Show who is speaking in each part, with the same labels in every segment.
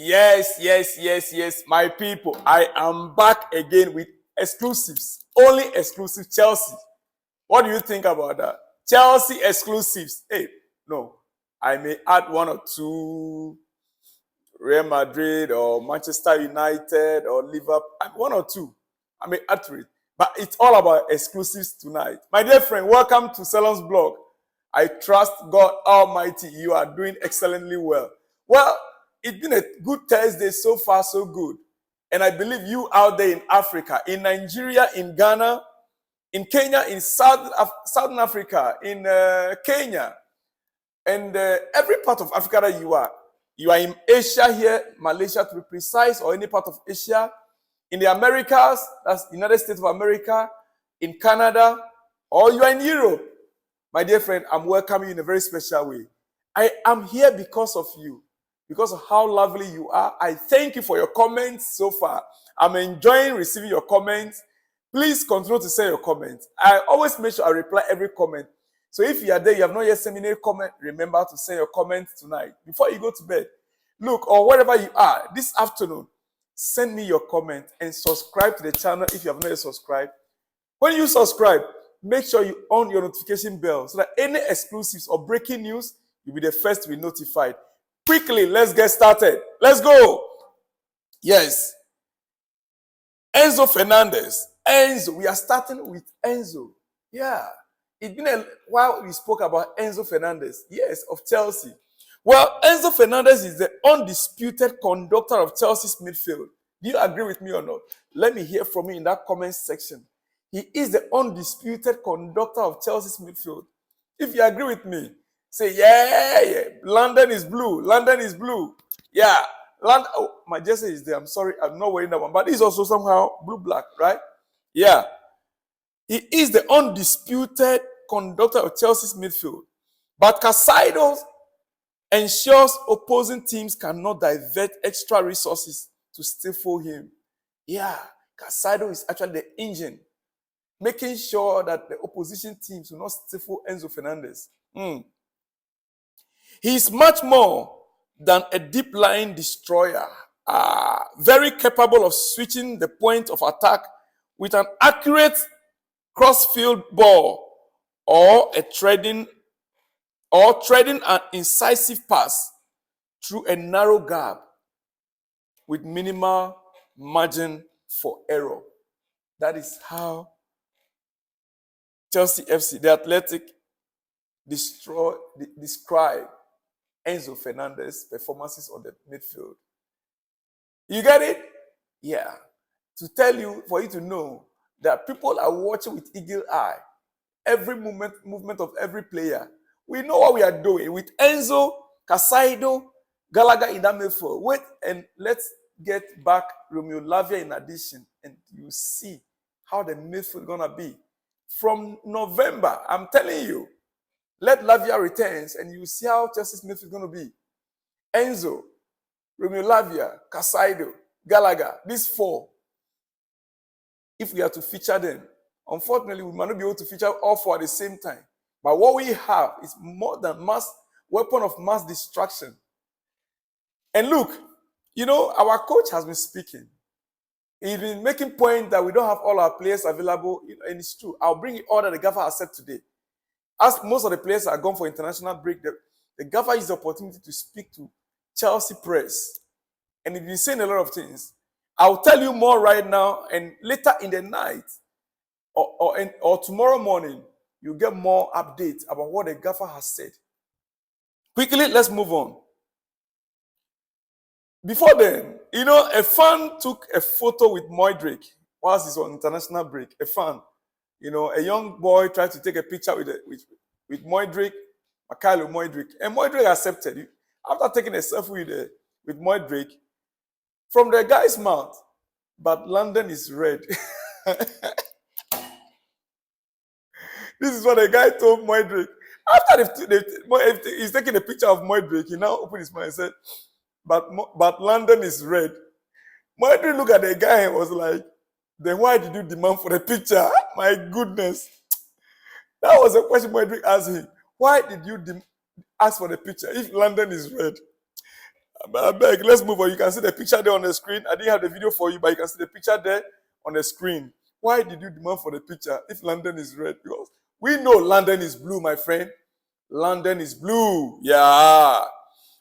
Speaker 1: Yes, my people. I am back again with exclusives. Only exclusive Chelsea. What do you think about that? Chelsea exclusives. Hey, no. I may add one or two Real Madrid or Manchester United or Liverpool. One or two. I may add to it. But it's all about exclusives tonight. My dear friend, welcome to Salon's blog. I trust God Almighty. You are doing excellently well. Well, it's been a good Thursday so far, so good. And I believe you out there in Africa, in Nigeria, in Ghana, in Kenya, in Southern Africa, in Kenya, and every part of Africa that you are in Asia here, Malaysia to be precise, or any part of Asia, in the Americas, that's United States of America, in Canada, or you are in Europe. My dear friend, I'm welcoming you in a very special way. I am here because of you, because of how lovely you are. I thank you for your comments so far. I'm enjoying receiving your comments. Please continue to send your comments. I always make sure I reply every comment. So if you are there, you have not yet sent me a comment, remember to send your comments tonight before you go to bed. Look, or wherever you are, this afternoon, send me your comment and subscribe to the channel if you have not yet subscribed. When you subscribe, make sure you on your notification bell so that any exclusives or breaking news, you'll be the first to be notified. Quickly, let's get started. Let's go. Yes. Enzo Fernandez. Enzo. We are starting with Enzo. Yeah. It's been a while we spoke about Enzo Fernandez. Yes, of Chelsea. Well, Enzo Fernandez is the undisputed conductor of Chelsea's midfield. Do you agree with me or not? Let me hear from you in that comment section. He is the undisputed conductor of Chelsea's midfield. If you agree with me, say, yeah. London is blue. London is blue. Yeah. Oh, my jersey is there. I'm sorry. I'm not wearing that one. But it's also somehow blue-black, right? Yeah. He is the undisputed conductor of Chelsea's midfield. But Casado ensures opposing teams cannot divert extra resources to stifle him. Yeah. Casado is actually the engine, making sure that the opposition teams will not stifle Enzo Fernandez. He is much more than a deep-lying destroyer, very capable of switching the point of attack with an accurate cross-field ball or treading an incisive pass through a narrow gap with minimal margin for error. That is how Chelsea FC, the Athletic, describe Enzo Fernandez's performances on the midfield. You get it? Yeah. To tell you, for you to know that people are watching with eagle eye every movement of every player. We know what we are doing with Enzo, Casado, Gallagher in that midfield. Wait and let's get back Romeo Lavia in addition, and you see how the midfield is gonna be. From November, I'm telling you, let Lavia returns and you see how Chelsea's midfield is gonna be. Enzo, Romeo Lavia, Casado, Gallagher, these four. If we are to feature them, unfortunately, we might not be able to feature all four at the same time. But what we have is more than weapon of mass destruction. And look, our coach has been speaking. He's been making point that we don't have all our players available, and it's true. I'll bring you all that the gaffer has said today. As most of the players are gone for international break, the gaffer used the opportunity to speak to Chelsea press. And he's been saying a lot of things. I'll tell you more right now, and later in the night or tomorrow morning, you'll get more updates about what the gaffer has said. Quickly, let's move on. Before then, a fan took a photo with Moidrick whilst he's on international break. A fan, a young boy tried to take a picture with Moidrick, Mikhailo Moidrick, and Moidrick accepted. After taking a selfie with Moidrick, from the guy's mouth, but London is red. This is what the guy told Moidrick. After he's taking a picture of Moidrick, he now opened his mouth and said, but London is red. Moidrick looked at the guy and was like, then why did you demand for the picture? My goodness. That was a question Moidrick asked him. Why did you ask for the picture if London is red? I beg, let's move on. You can see the picture there on the screen. I didn't have the video for you, but you can see the picture there on the screen. Why did you demand for the picture if London is red? Because we know London is blue, my friend. London is blue. Yeah.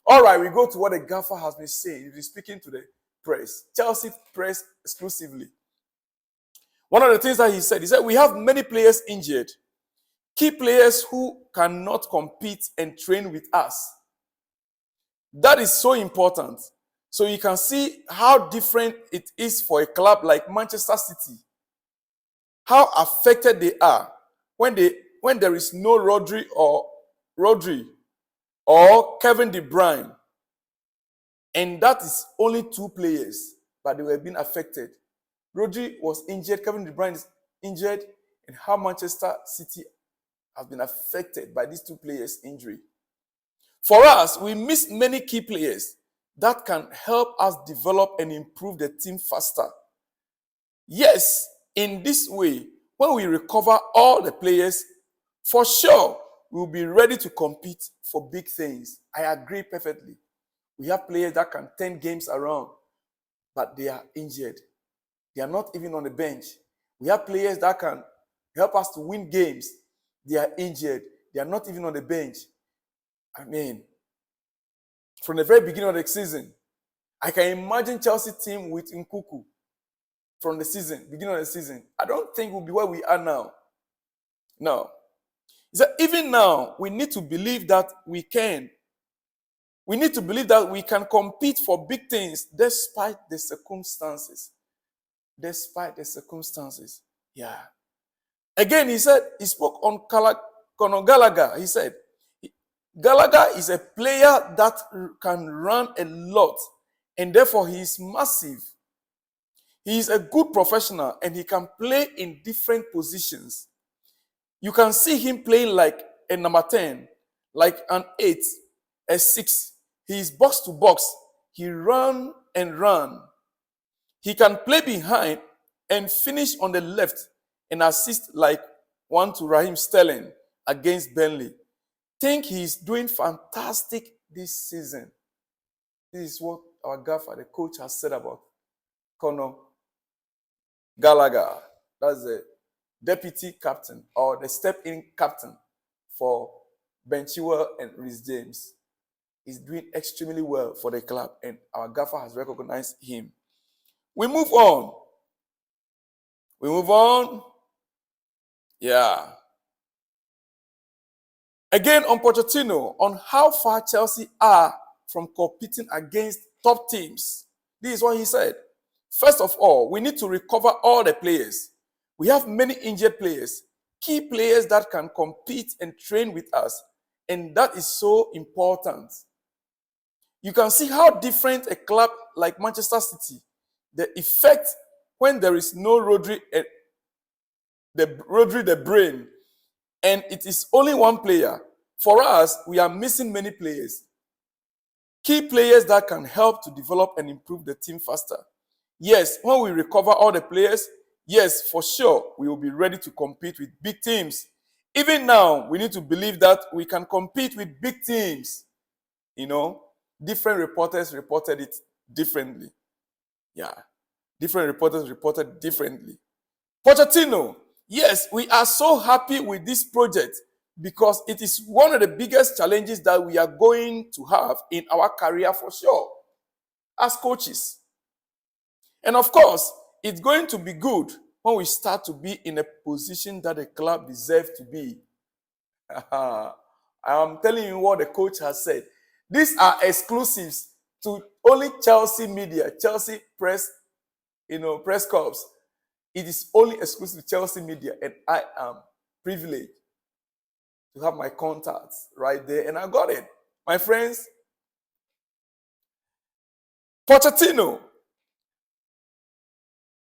Speaker 1: All right, we go to what the gaffer has been saying. He's speaking to the press, Chelsea press exclusively. One of the things that he said, we have many players injured. Key players who cannot compete and train with us. That is so important. So you can see how different it is for a club like Manchester City. How affected they are when there is no Rodri or Kevin De Bruyne. And that is only two players, but they were being affected. Rodri was injured, Kevin De Bruyne is injured, and how Manchester City has been affected by these two players' injury. For us, we miss many key players that can help us develop and improve the team faster. Yes, in this way, when we recover all the players, for sure, we'll be ready to compete for big things. I agree perfectly. We have players that can turn games around, but they are injured. They are not even on the bench. We have players that can help us to win games. They are injured. They are not even on the bench. I mean, from the very beginning of the season, I can imagine Chelsea team with Nkuku from the season, beginning of the season. I don't think we'll be where we are now. No. Even now, we need to believe that we can. We need to believe that we can compete for big things despite the circumstances. Despite the circumstances. Yeah. Again, he spoke on Conor Gallagher. He said, Gallagher is a player that can run a lot, and therefore he is massive. He is a good professional, and he can play in different positions. You can see him playing like a number 10, like an 8, a 6. He is box to box. He run and run. He can play behind and finish on the left and assist like one to Raheem Sterling against Burnley. Think he's doing fantastic this season. This is what our gaffer, the coach, has said about Conor Gallagher. That's the deputy captain or the step-in captain for Ben Chilwell and Reece James. He's doing extremely well for the club, and our gaffer has recognized him. We move on. Yeah. Again, on Pochettino, on how far Chelsea are from competing against top teams. This is what he said. First of all, we need to recover all the players. We have many injured players, key players that can compete and train with us, and that is so important. You can see how different a club like Manchester City, the effect when there is no Rodri, the brain, and it is only one player. For us, we are missing many players. Key players that can help to develop and improve the team faster. Yes, when we recover all the players, yes, for sure, we will be ready to compete with big teams. Even now, we need to believe that we can compete with big teams. You know, different reporters reported it differently. Yeah, different reporters reported differently. Pochettino, yes, we are so happy with this project because it is one of the biggest challenges that we are going to have in our career for sure, as coaches. And of course, it's going to be good when we start to be in a position that the club deserves to be. I am telling you what the coach has said. These are exclusives to only Chelsea media, Chelsea press, press corps. It is only exclusive to Chelsea media, and I am privileged to have my contacts right there, and I got it. My friends, Pochettino,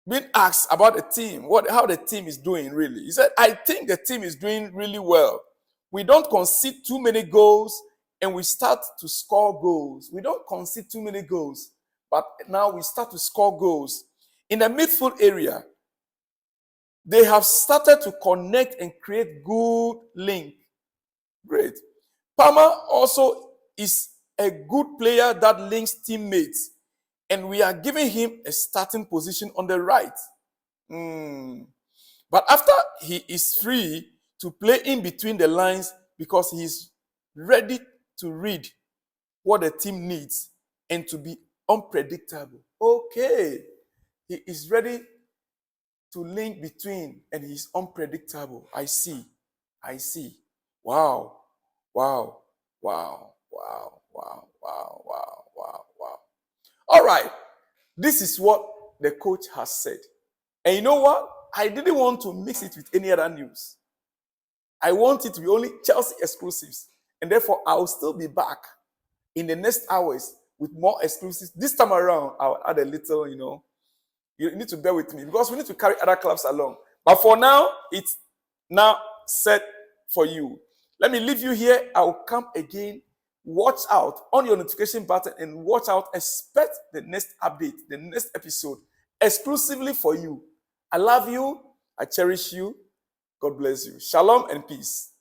Speaker 1: being asked about the team, how the team is doing really. He said, I think the team is doing really well. We don't concede too many goals, and we start to score goals. We don't concede too many goals, but now we start to score goals. In the midfield area, they have started to connect and create good link. Great. Palmer also is a good player that links teammates, and we are giving him a starting position on the right. But after he is free to play in between the lines because he is ready to read what the team needs and to be unpredictable. Okay, he is ready to link between and he's unpredictable. I see. Wow. Wow. All right. This is what the coach has said. And you know what? I didn't want to mix it with any other news. I want it to be only Chelsea exclusives. And therefore, I will still be back in the next hours with more exclusives. This time around, I'll add a little, you need to bear with me because we need to carry other clubs along. But for now, it's now set for you. Let me leave you here. I'll come again. Watch out on your notification button and watch out. Expect the next update, the next episode, exclusively for you. I love you. I cherish you. God bless you. Shalom and peace.